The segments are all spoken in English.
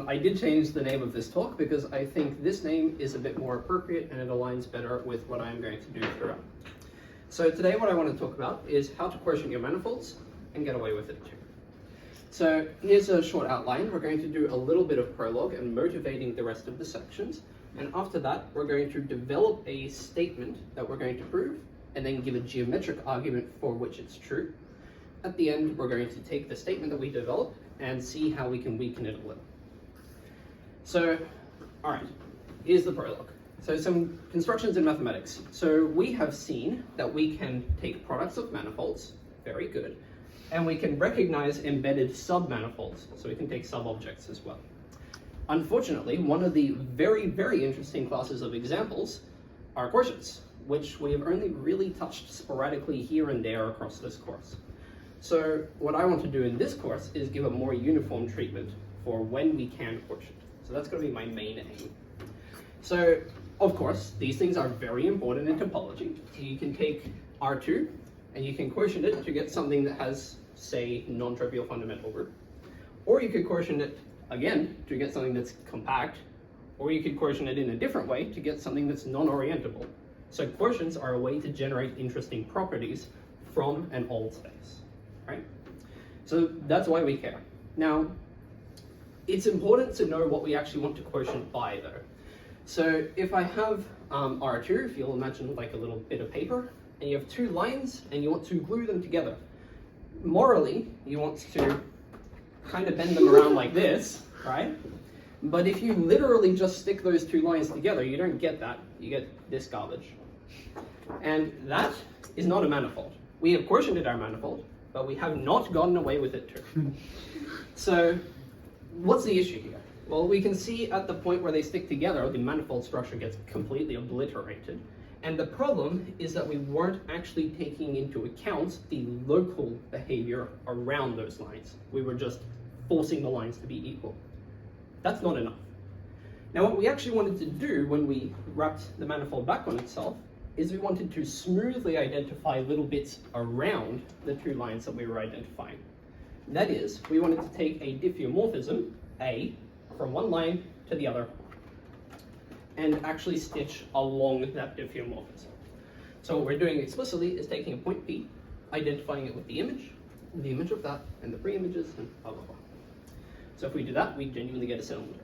I did change the name of this talk because I think this name is a bit more appropriate and it aligns better with what I'm going to do throughout. So today what I want to talk about is how to quotient your manifolds and get away with it too. So here's a short outline. We're going to do a little bit of prologue and motivating the rest of the sections. And after that, we're going to develop a statement that we're going to prove and then give a geometric argument for which it's true. At the end, we're going to take the statement that we develop and see how we can weaken it a little. So, all right, here's the prologue. So some constructions in mathematics. So we have seen that we can take products of manifolds, very good, and we can recognize embedded submanifolds, so we can take sub-objects as well. Unfortunately, one of the very, very interesting classes of examples are quotients, which we have only really touched sporadically here and there across this course. So what I want to do in this course is give a more uniform treatment for when we can quotient. So that's going to be my main aim. So, of course, these things are very important in topology. You can take R2 and you can quotient it to get something that has, say, non-trivial fundamental group. Or you could quotient it, again, to get something that's compact. Or you could quotient it in a different way to get something that's non-orientable. So quotients are a way to generate interesting properties from an old space, right? So that's why we care. Now, it's important to know what we actually want to quotient by, though. So if I have R2, if you'll imagine like a little bit of paper, and you have two lines, and you want to glue them together. Morally, you want to kind of bend them around like this, right? But if you literally just stick those two lines together, you don't get that. You get this garbage. And that is not a manifold. We have quotiented our manifold, but we have not gotten away with it too. So what's the issue here? Well, we can see at the point where they stick together, the manifold structure gets completely obliterated. And the problem is that we weren't actually taking into account the local behavior around those lines. We were just forcing the lines to be equal. That's not enough. Now, what we actually wanted to do when we wrapped the manifold back on itself is we wanted to smoothly identify little bits around the two lines that we were identifying. That is, we wanted to take a diffeomorphism, A, from one line to the other, and actually stitch along that diffeomorphism. So what we're doing explicitly is taking a point P, identifying it with the image of that, and the pre-images, and blah, blah, blah. So if we do that, we genuinely get a cylinder.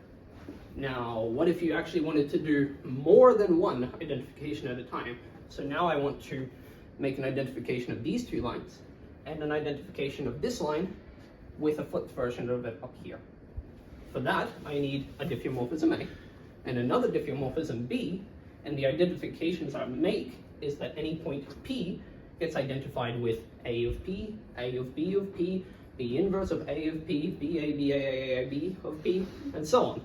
Now, what if you actually wanted to do more than one identification at a time? So now I want to make an identification of these two lines and an identification of this line with a flipped version of it up here. For that, I need a diffeomorphism A and another diffeomorphism B, and the identifications I make is that any point P gets identified with A of P, A of B of P, B inverse of A of P, B A, B A, A, A, B of P, and so on.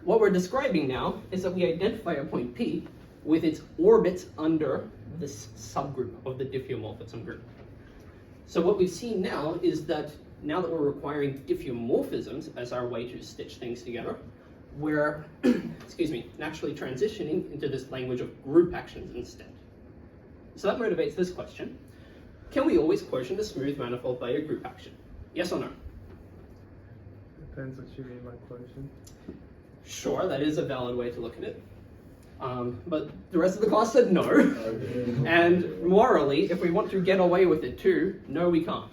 What we're describing now is that we identify a point P with its orbit under this subgroup of the diffeomorphism group. So what we've seen now is that now that we're requiring diffeomorphisms as our way to stitch things together, we're naturally transitioning into this language of group actions instead. So that motivates this question. Can we always quotient a smooth manifold by a group action? Yes or no? Depends what you mean by quotient. Sure, that is a valid way to look at it. But the rest of the class said no. And morally, if we want to get away with it too, no, we can't.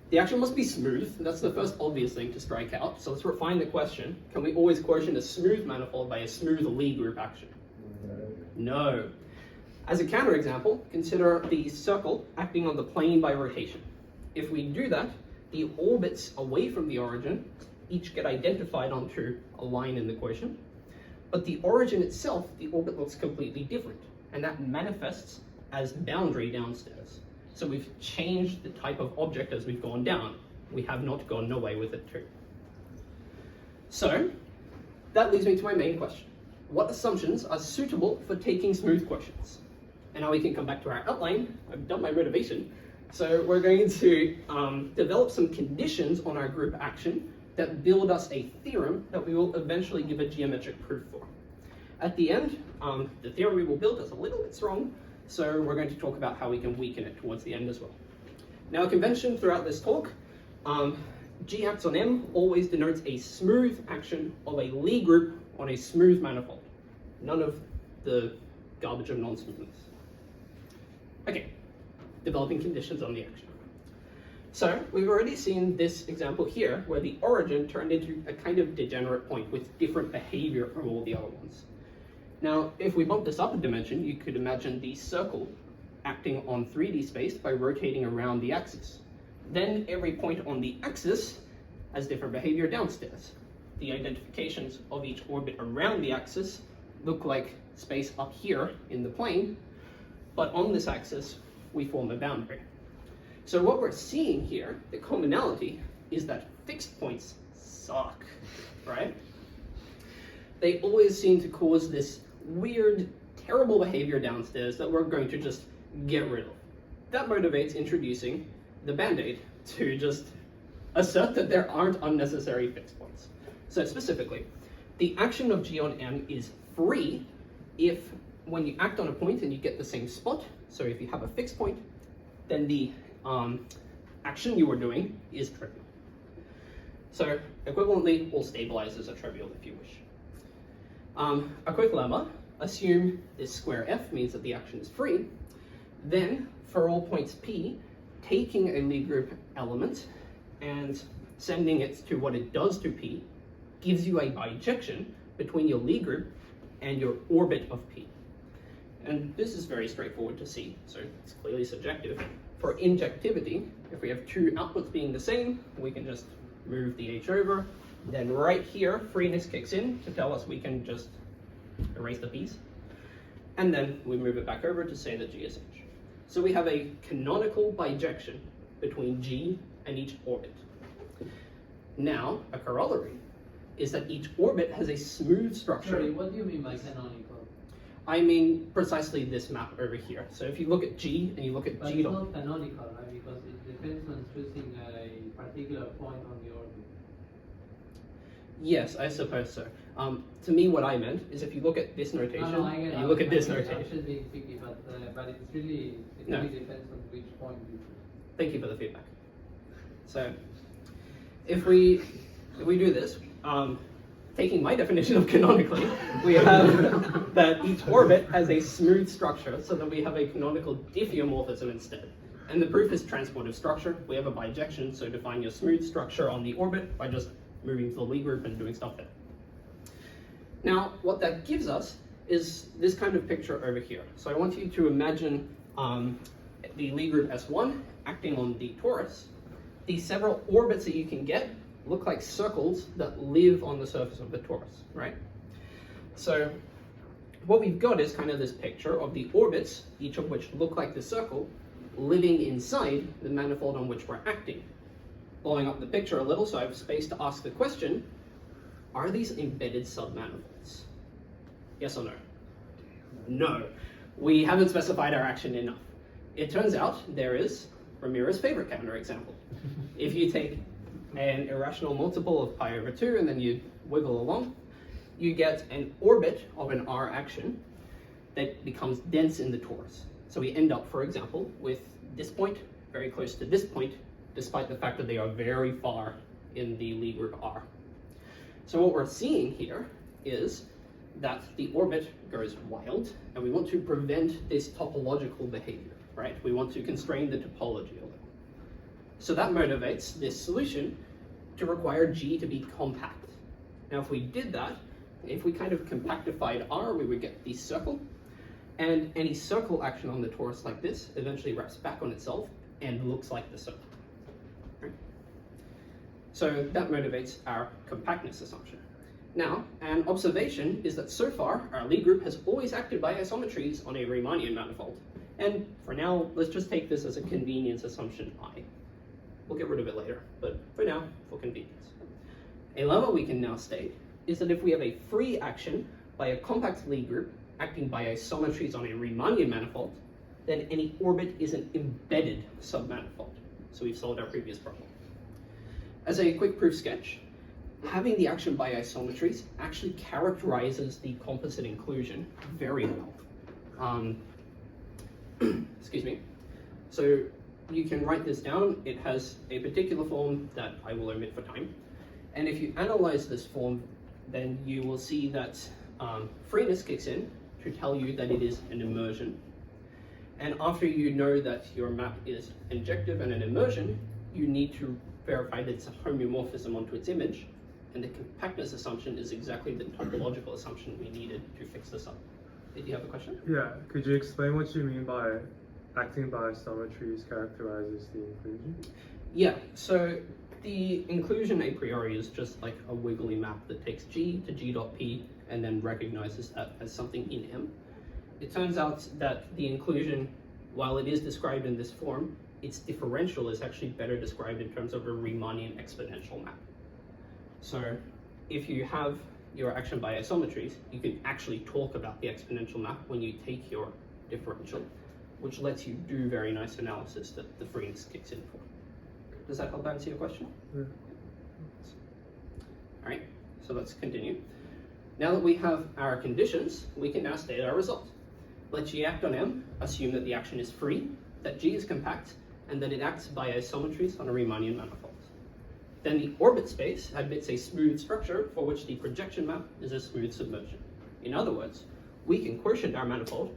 The action must be smooth. That's the first obvious thing to strike out. So let's refine the question. Can we always quotient a smooth manifold by a smooth Lie group action? No. As a counterexample, consider the circle acting on the plane by rotation. If we do that, the orbits away from the origin each get identified onto a line in the quotient, but the origin itself, the orbit looks completely different, and that manifests as boundary downstairs. So we've changed the type of object as we've gone down. We have not gotten away with it too. So that leads me to my main question. What assumptions are suitable for taking smooth quotients? And now we can come back to our outline. I've done my motivation. So we're going to develop some conditions on our group action that build us a theorem that we will eventually give a geometric proof for. At the end, the theorem we will build is a little bit strong, so we're going to talk about how we can weaken it towards the end as well. Now, a convention throughout this talk G acts on M always denotes a smooth action of a Lie group on a smooth manifold. None of the garbage of non-smoothness. Okay, developing conditions on the action. So we've already seen this example here where the origin turned into a kind of degenerate point with different behavior from all the other ones. Now, if we bump this up a dimension, you could imagine the circle acting on 3D space by rotating around the axis. Then every point on the axis has different behavior downstairs. The identifications of each orbit around the axis look like space up here in the plane, but on this axis, we form a boundary. So what we're seeing here, the commonality, is that fixed points suck, right? They always seem to cause this weird, terrible behavior downstairs that we're going to just get rid of. That motivates introducing the band-aid to just assert that there aren't unnecessary fixed points. So specifically, the action of G on M is free if when you act on a point and you get the same spot, so if you have a fixed point, then the action you were doing is trivial. So equivalently, all stabilizers are trivial if you wish. A quick lemma, assume this square f means that the action is free. Then, for all points p, taking a Lie group element and sending it to what it does to p gives you a bijection between your Lie group and your orbit of p. And this is very straightforward to see, so it's clearly subjective. For injectivity, if we have two outputs being the same, we can just move the h over. Then right here, freeness kicks in to tell us we can just erase the piece. And then we move it back over to say that G is h. So we have a canonical bijection between G and each orbit. Now, a corollary is that each orbit has a smooth structure. Sorry, what do you mean by canonical? I mean precisely this map over here. So if you look at G and you look at But G it's dot. not canonical, right? Because it depends on choosing a particular point on the orbit. Yes, I suppose so. To me, what I meant is if you look at this notation and you look at this notation. I should be picky, but it really depends on which point you choose. Thank you for the feedback. So if we do this, taking my definition of canonically, we have that each orbit has a smooth structure, so that we have a canonical diffeomorphism instead. And the proof is transportive structure. We have a bijection, so define your smooth structure on the orbit by just moving to the Lie group and doing stuff there. Now, what that gives us is this kind of picture over here. So I want you to imagine the Lie group S1 acting on the torus. The several orbits that you can get look like circles that live on the surface of the torus, right? So what we've got is kind of this picture of the orbits, each of which look like the circle, living inside the manifold on which we're acting. Blowing up the picture a little so I have space to ask the question, are these embedded submanifolds? Yes or no? No. We haven't specified our action enough. It turns out there is Ramirez's favorite counterexample. If you take an irrational multiple of pi over 2 and then you wiggle along, you get an orbit of an R action that becomes dense in the torus. So we end up, for example, with this point very close to this point, despite the fact that they are very far in the Lie group R. So what we're seeing here is that the orbit goes wild, and we want to prevent this topological behavior, right? We want to constrain the topology a little. So that motivates this solution to require G to be compact. Now if we did that, if we kind of compactified R, we would get the circle, and any circle action on the torus like this eventually wraps back on itself and looks like the circle. Right? So that motivates our compactness assumption. Now, an observation is that so far, our Lie group has always acted by isometries on a Riemannian manifold. And for now, let's just take this as a convenience assumption I. We'll get rid of it later, but for now, for convenience. A lemma we can now state is that if we have a free action by a compact Lie group acting by isometries on a Riemannian manifold, then any orbit is an embedded submanifold. So we've solved our previous problem. As a quick proof sketch, having the action by isometries actually characterizes the composite inclusion very well. Excuse me. So you can write this down. It has a particular form that I will omit for time. And if you analyze this form, then you will see that freeness kicks in to tell you that it is an immersion. And after you know that your map is injective and an immersion, you need to verify that it's a homeomorphism onto its image. And the compactness assumption is exactly the topological assumption we needed to fix this up. Did you have a question? Yeah, could you explain what you mean by acting by isometries characterizes the inclusion? Yeah, so the inclusion a priori is just like a wiggly map that takes G to G dot P and then recognizes that as something in M. It turns out that the inclusion, while it is described in this form, its differential is actually better described in terms of a Riemannian exponential map. So if you have your action by isometries, you can actually talk about the exponential map when you take your differential, which lets you do very nice analysis that the freeness kicks in for. Does that help answer your question? Yeah. All right, so let's continue. Now that we have our conditions, we can now state our result. Let G act on M, assume that the action is free, that G is compact, and that it acts by isometries on a Riemannian manifold. Then the orbit space admits a smooth structure for which the projection map is a smooth submersion. In other words, we can quotient our manifold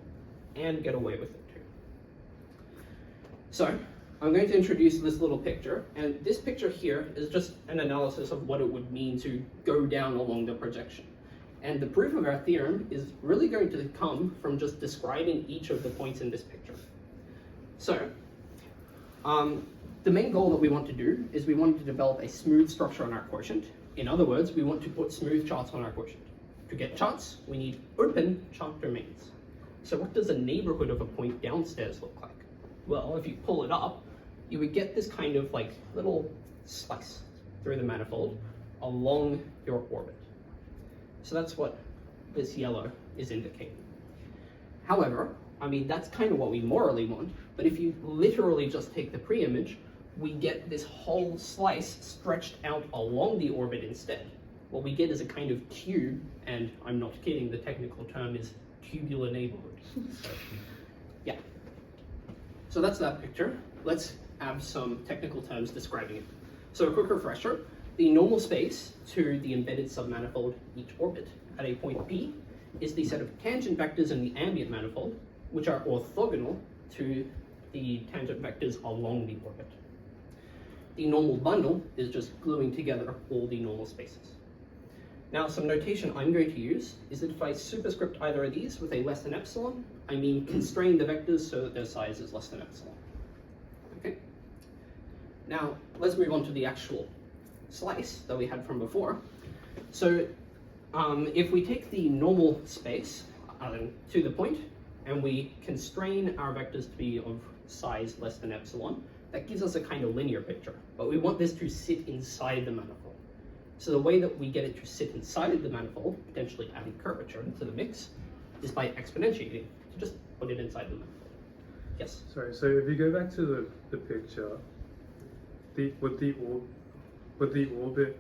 and get away with it too. So I'm going to introduce this little picture, and this picture here is just an analysis of what it would mean to go down along the projection. And the proof of our theorem is really going to come from just describing each of the points in this picture. So, the main goal that we want to do is we want to develop a smooth structure on our quotient. In other words, we want to put smooth charts on our quotient. To get charts, we need open chart domains. So what does a neighborhood of a point downstairs look like? Well, if you pull it up, you would get this kind of like little slice through the manifold along your orbit. So that's what this yellow is indicating. However, I mean, that's kind of what we morally want, but if you literally just take the pre-image, we get this whole slice stretched out along the orbit instead. What we get is a kind of tube, and I'm not kidding, the technical term is tubular neighborhood. So, yeah. So that's that picture. Let's have some technical terms describing it. So a quick refresher. The normal space to the embedded submanifold each orbit at a point P is the set of tangent vectors in the ambient manifold, which are orthogonal to the tangent vectors along the orbit. The normal bundle is just gluing together all the normal spaces. Now, some notation I'm going to use is that if I superscript either of these with a less than epsilon, I mean constrain the vectors so that their size is less than epsilon. Okay? Now, let's move on to the actual slice that we had from before. So if we take the normal space to the point and we constrain our vectors to be of size less than epsilon, that gives us a kind of linear picture, but we want this to sit inside the manifold. So the way that we get it to sit inside of the manifold, potentially adding curvature into the mix, is by exponentiating, to just put it inside the manifold. Yes? Sorry, so if you go back to the picture, would the orbit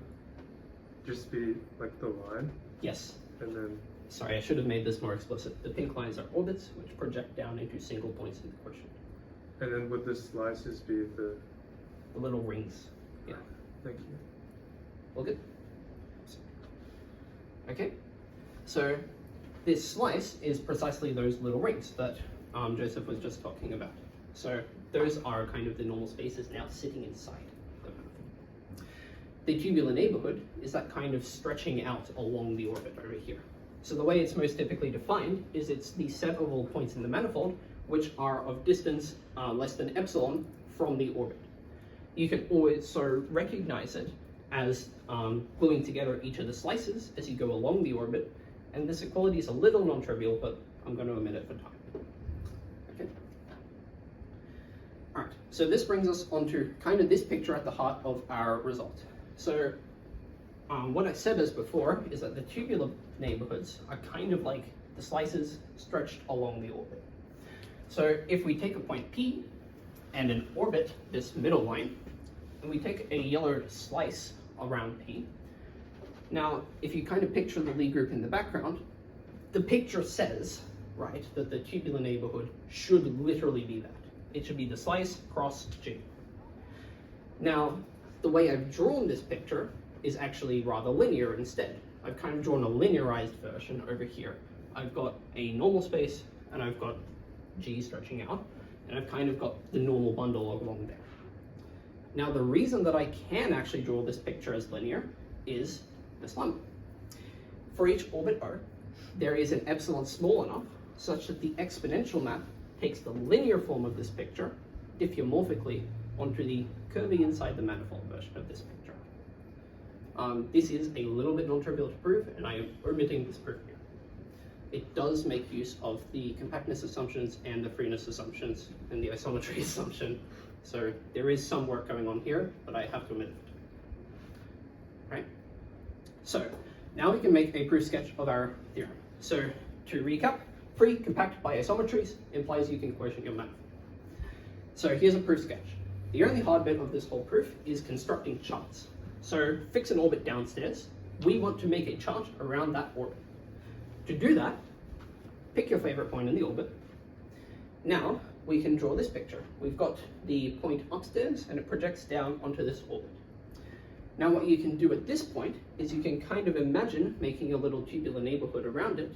just be like the line? Yes. And then... Sorry, I should have made this more explicit. The pink lines are orbits, which project down into single points in the quotient. And then would the slices be the little rings? Yeah. Thank you. All good? Okay. So this slice is precisely those little rings that Joseph was just talking about. So those are kind of the normal spaces now sitting inside the manifold. The tubular neighborhood is that kind of stretching out along the orbit over here. So the way it's most typically defined is it's the set of all points in the manifold which are of distance less than epsilon from the orbit. You can also recognize it as gluing together each of the slices as you go along the orbit, and this equality is a little non-trivial, but I'm going to omit it for time. Okay. All right, so this brings us onto kind of this picture at the heart of our result. So what I said as before is that the tubular neighborhoods are kind of like the slices stretched along the orbit. So if we take a point P and an orbit, this middle line, and we take a yellow slice around P, now if you kind of picture the Lie group in the background, the picture says, right, that the tubular neighborhood should literally be that. It should be the slice cross G. Now, the way I've drawn this picture is actually rather linear instead. I've kind of drawn a linearized version over here. I've got a normal space and I've got G stretching out, and I've kind of got the normal bundle along there. Now, the reason that I can actually draw this picture as linear is this one. For each orbit O, there is an epsilon small enough such that the exponential map takes the linear form of this picture diffeomorphically onto the curvy inside the manifold version of this picture. This is a little bit non-trivial to prove, and I am omitting this proof here. It does make use of the compactness assumptions and the freeness assumptions and the isometry assumption. So there is some work going on here, but I have to omit it. Right? So now we can make a proof sketch of our theorem. So to recap, free compact by isometries implies you can quotient your manifold. So here's a proof sketch. The only hard bit of this whole proof is constructing charts. So fix an orbit downstairs. We want to make a chart around that orbit. To do that, pick your favorite point in the orbit. Now we can draw this picture. We've got the point upstairs and it projects down onto this orbit. Now what you can do at this point is you can kind of imagine making a little tubular neighborhood around it,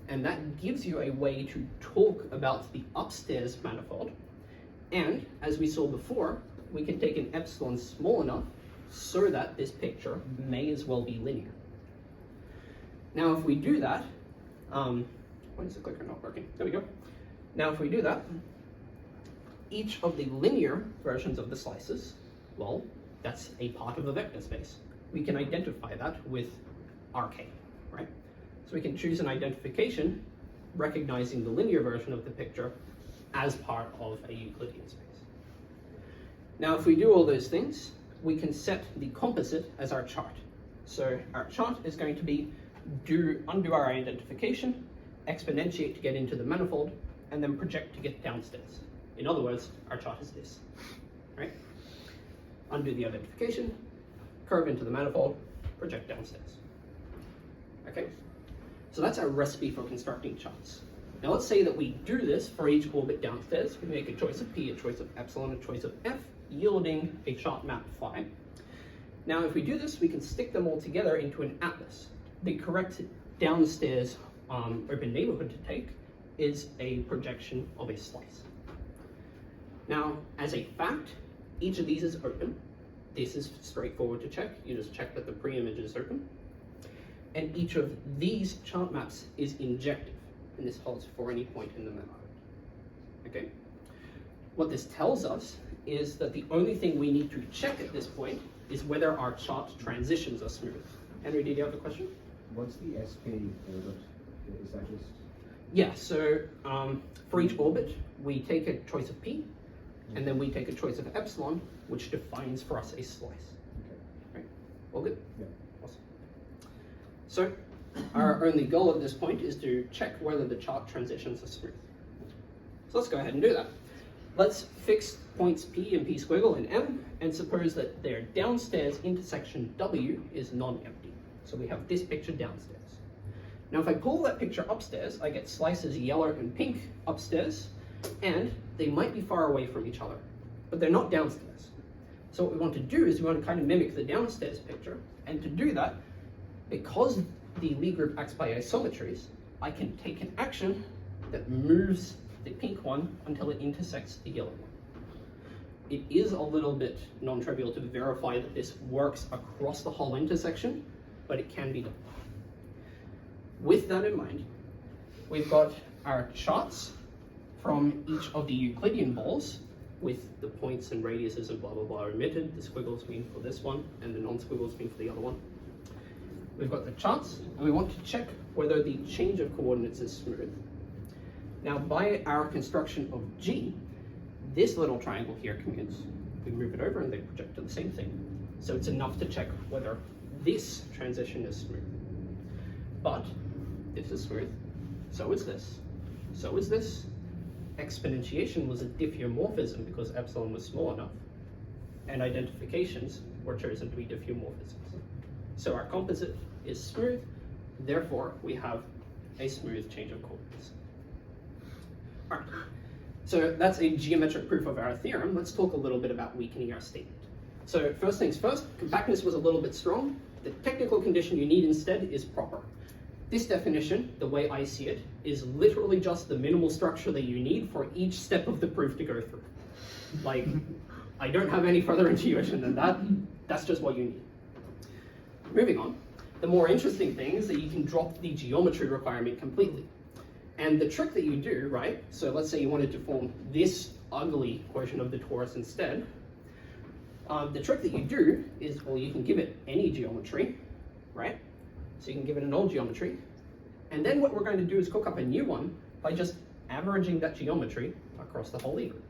and that gives you a way to talk about the upstairs manifold. And as we saw before, we can take an epsilon small enough so that this picture may as well be linear. Now if we do that, why is the clicker not working? There we go. Now if we do that, each of the linear versions of the slices, well, that's a part of a vector space. We can identify that with RK, right? So we can choose an identification recognizing the linear version of the picture as part of a Euclidean space. Now if we do all those things, we can set the composite as our chart. So our chart is going to be undo our identification, exponentiate to get into the manifold, and then project to get downstairs. In other words, our chart is this, right? Undo the identification, curve into the manifold, project downstairs. Okay, so that's our recipe for constructing charts. Now let's say that we do this for each orbit downstairs. We make a choice of P, a choice of epsilon, a choice of F, yielding a chart map phi. Now if we do this, we can stick them all together into an atlas. The correct downstairs open neighborhood to take is a projection of a slice. Now, as a fact, each of these is open. This is straightforward to check. You just check that the pre-image is open. And each of these chart maps is injective, and this holds for any point in the manifold. Okay? What this tells us is that the only thing we need to check at this point is whether our chart transitions are smooth. Henry, did you have a question? What's the SP orbit? Is that just... Yeah, so for each orbit, we take a choice of P, and then we take a choice of epsilon, which defines for us a slice. Okay. Right? All good? Yeah. Awesome. So our only goal at this point is to check whether the chart transitions are smooth. So let's go ahead and do that. Let's fix points P and P squiggle in M, and suppose that their downstairs intersection W is non-empty. So we have this picture downstairs. Now if I pull that picture upstairs, I get slices yellow and pink upstairs, and they might be far away from each other, but they're not downstairs. So what we want to do is we want to kind of mimic the downstairs picture, and to do that, because the Lie group acts by isometries, I can take an action that moves the pink one until it intersects the yellow one. It is a little bit non-trivial to verify that this works across the whole intersection, but it can be done. With that in mind, we've got our charts from each of the Euclidean balls with the points and radiuses and blah, blah, blah omitted. The squiggles mean for this one, and the non-squiggles mean for the other one. We've got the charts, and we want to check whether the change of coordinates is smooth. Now, by our construction of G, this little triangle here commutes. We move it over and they project to the same thing. So it's enough to check whether this transition is smooth. But this is smooth, so is this, so is this. Exponentiation was a diffeomorphism because epsilon was small enough, and identifications were chosen to be diffeomorphisms. So our composite is smooth, therefore we have a smooth change of coordinates. All right. So that's a geometric proof of our theorem. Let's talk a little bit about weakening our statement. So first things first, compactness was a little bit strong. The technical condition you need instead is proper. This definition, the way I see it, is literally just the minimal structure that you need for each step of the proof to go through. Like, I don't have any further intuition than that. That's just what you need. Moving on, the more interesting thing is that you can drop the geometry requirement completely. And the trick that you do, right, so let's say you wanted to form this ugly quotient of the torus instead, the trick that you do is, well, you can give it any geometry, right? So you can give it an old geometry. And then what we're going to do is cook up a new one by just averaging that geometry across the whole Lie group.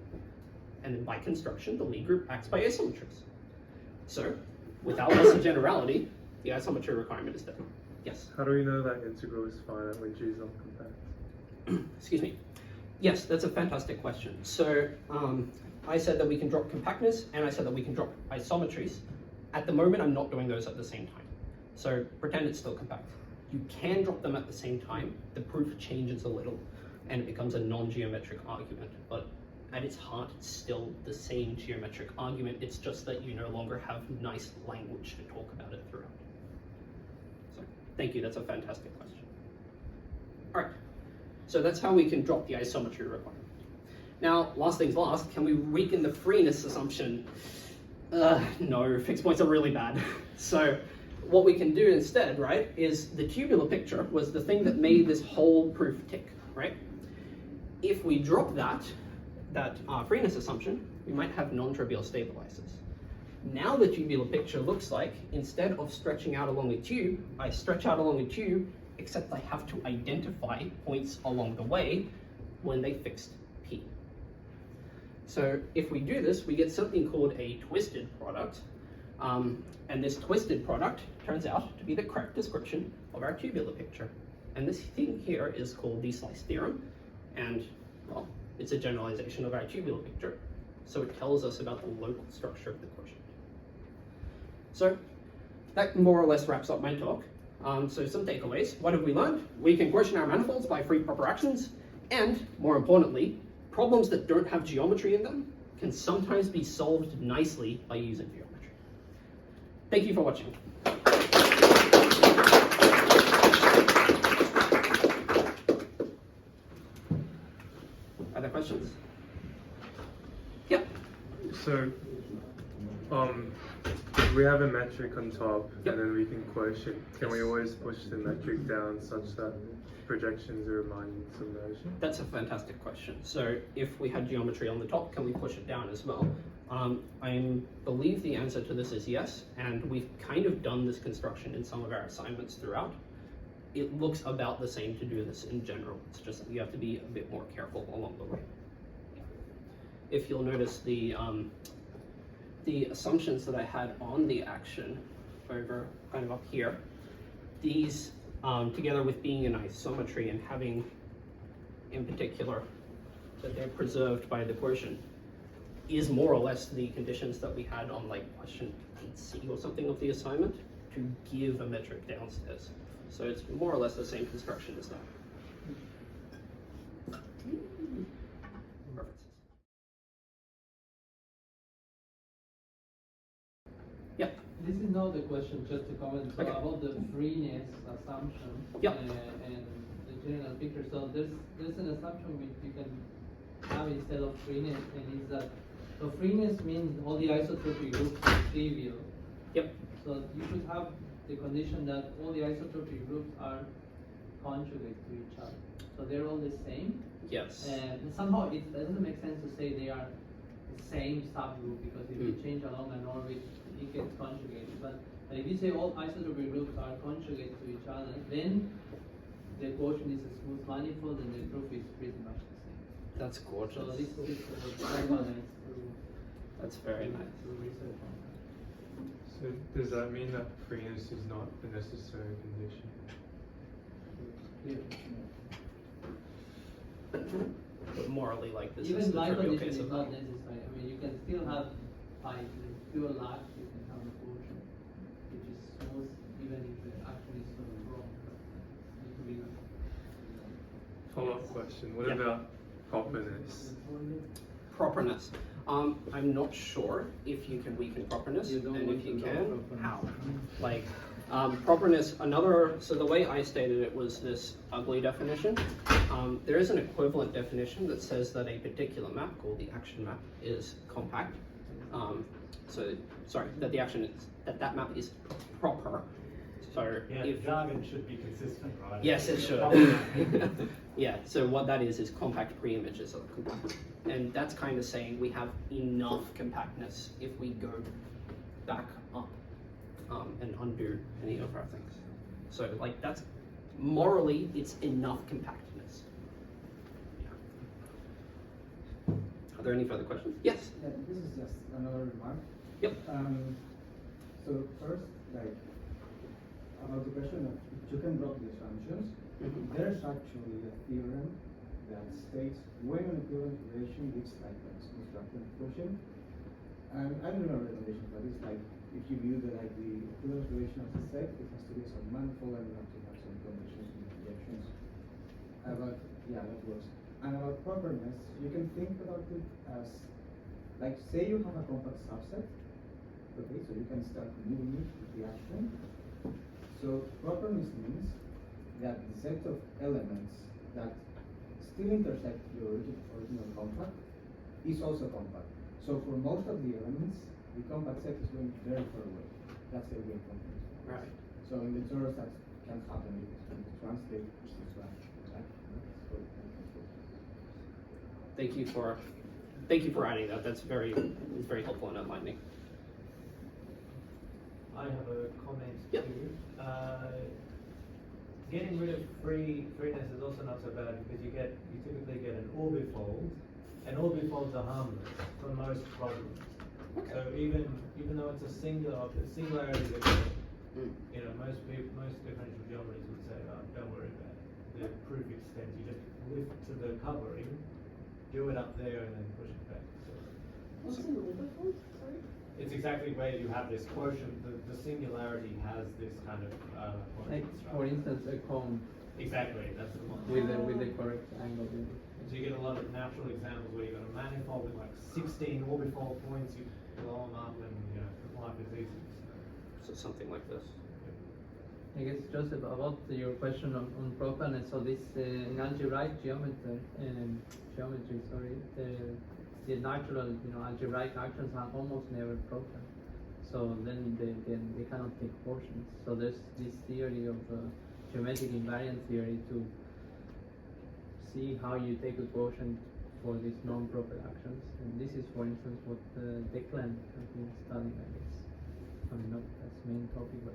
And then by construction, the Lie group acts by isometries. So without loss of generality, the isometry requirement is there. Yes? How do we know that integral is finite when G is uncompact? Excuse me. Yes, that's a fantastic question. So I said that we can drop compactness, and I said that we can drop isometries. At the moment, I'm not doing those at the same time. So pretend it's still compact. You can drop them at the same time. The proof changes a little, and it becomes a non-geometric argument. But at its heart, it's still the same geometric argument. It's just that you no longer have nice language to talk about it throughout. So thank you. That's a fantastic question. All right. So that's how we can drop the isometry requirement. Now, last things last, can we weaken the freeness assumption? No, fixed points are really bad. So what we can do instead, right, is the tubular picture was the thing that made this whole proof tick, right? If we drop that freeness assumption, we might have non-trivial stabilizers. Now the tubular picture looks like, instead of stretching out along a tube, I stretch out along a tube, except I have to identify points along the way when they fixed P. So if we do this, we get something called a twisted product. And this twisted product turns out to be the correct description of our tubular picture. And this thing here is called the slice theorem. And, well, it's a generalization of our tubular picture. So it tells us about the local structure of the quotient. So that more or less wraps up my talk. So some takeaways. What have we learned? We can quotient our manifolds by free proper actions. And, more importantly, problems that don't have geometry in them can sometimes be solved nicely by using geometry. Thank you for watching. Other questions? Yeah. So, we have a metric on top, Yep. and then we can quotient. Can we always push the metric down such that projections are Riemannian submersion? That's a fantastic question. So if we had geometry on the top, can we push it down as well? I believe the answer to this is yes, and we've kind of done this construction in some of our assignments throughout. It looks about the same to do this in general. It's just that you have to be a bit more careful along the way. If you'll notice the assumptions that I had on the action over kind of up here, these together with being in isometry and having in particular that they're preserved by the quotient is more or less the conditions that we had on like question 8C or something of the assignment to give a metric downstairs. So it's more or less the same construction as that. Perfect. Yeah. This is not the question, just to comment Okay. about the freeness assumption Yep. and the general picture. So there's an assumption which you can have instead of freeness, and it's that so freeness means all the isotropic groups are trivial. Yep. So you should have the condition that all the isotropic groups are conjugate to each other. So they're all the same. Yes. And somehow it doesn't make sense to say they are the same subgroup, because if you change along an orbit, it gets conjugated. But if you say all isotropic groups are conjugate to each other, then the quotient is a smooth manifold and the proof is pretty much the same. That's gorgeous. So this is what That's very nice. to research on that. So does that mean that freeness is not a necessary condition? Clear. But morally, like this Even is the line trivial condition case is of not that. necessary. I mean, you can still have, by the pure luck, you can have a quotient which is smooth, even if the action is sort of wrong. But it need to be Follow-up question. What Yeah. about properness. Properness. I'm not sure if you can weaken properness, You don't and want if you to can, know properness. how? Like, properness, so the way I stated it was this ugly definition. There is an equivalent definition that says that a particular map, called the action map, is compact. That map is proper. So Yeah, the jargon should be consistent, right? yes, it should. Proper. Yeah, so what that is compact pre-images are compact. And that's kind of saying we have enough compactness if we go back up and undo any of our things. So like that's, morally, it's enough compactness. Yeah. Are there any further questions? Yes? Yeah, this is just another remark. Yep. So first, like, about the question of if you can drop these functions, there's actually a theorem that states when an equivalent relation gives like a constructed quotient. And I don't know recommendations, but it's like if you view the equivalent relation as a set, it has to be some manifold and you have to have some conditions and projections. But yeah, that works. And about properness, you can think about it as, like, say you have a compact subset. Okay, so you can start moving it with the action. So properness means that the set of elements that still intersect the original compact is also compact. So for most of the elements, the compact set is going very far away. That's the idea of compactness. Right. So in the torus that can happen because when you translate this one, right? So, Thank you for adding that. That's very helpful in enlightening. I have a comment Yep. too. Getting rid of freeness is also not so bad because you typically get an orbifold, and orbifolds are harmless for most problems. Okay. So even though it's a singularity that most differential geometries would say, oh, don't worry about it. The proof extends. You just lift to the covering, do it up there, and then push it back. So What's an orbifold? Sorry? it's exactly where you have this quotient. The singularity has this kind of Like, quotient for structure. instance, a cone Exactly, that's the one. with the correct angle. So you get a lot of natural examples where you've got a manifold with like 16 orbifold points, you blow them up and life is easy. So something like this. I guess, Joseph, about your question on properness, so this in algebraic geometry, the natural, algebraic actions are almost never proper. So then they cannot take quotients. So there's this theory of geometric invariant theory to see how you take a quotient for these non-proper actions. And this is, for instance, what Declan has been studying, I guess. I mean, not that's main topic, but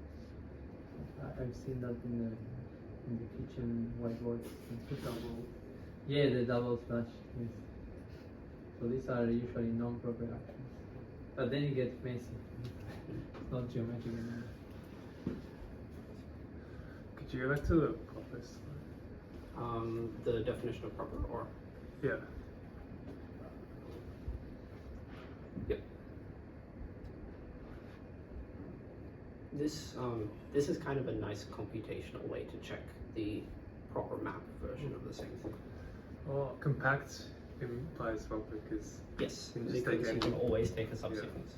I've seen that in the kitchen whiteboards. Yeah, the double slash. Yes. So these are usually non-proper actions, but then it gets messy. It's not geometric anymore. Could you go back to the properties? The definition of proper, or Yeah. yep. This is kind of a nice computational way to check the proper map version of the same thing. Well, compact implies well because Yes, You can just because take you any- can always take a subsequence.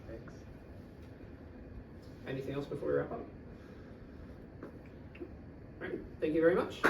thanks. Anything else before we wrap up? All right, thank you very much.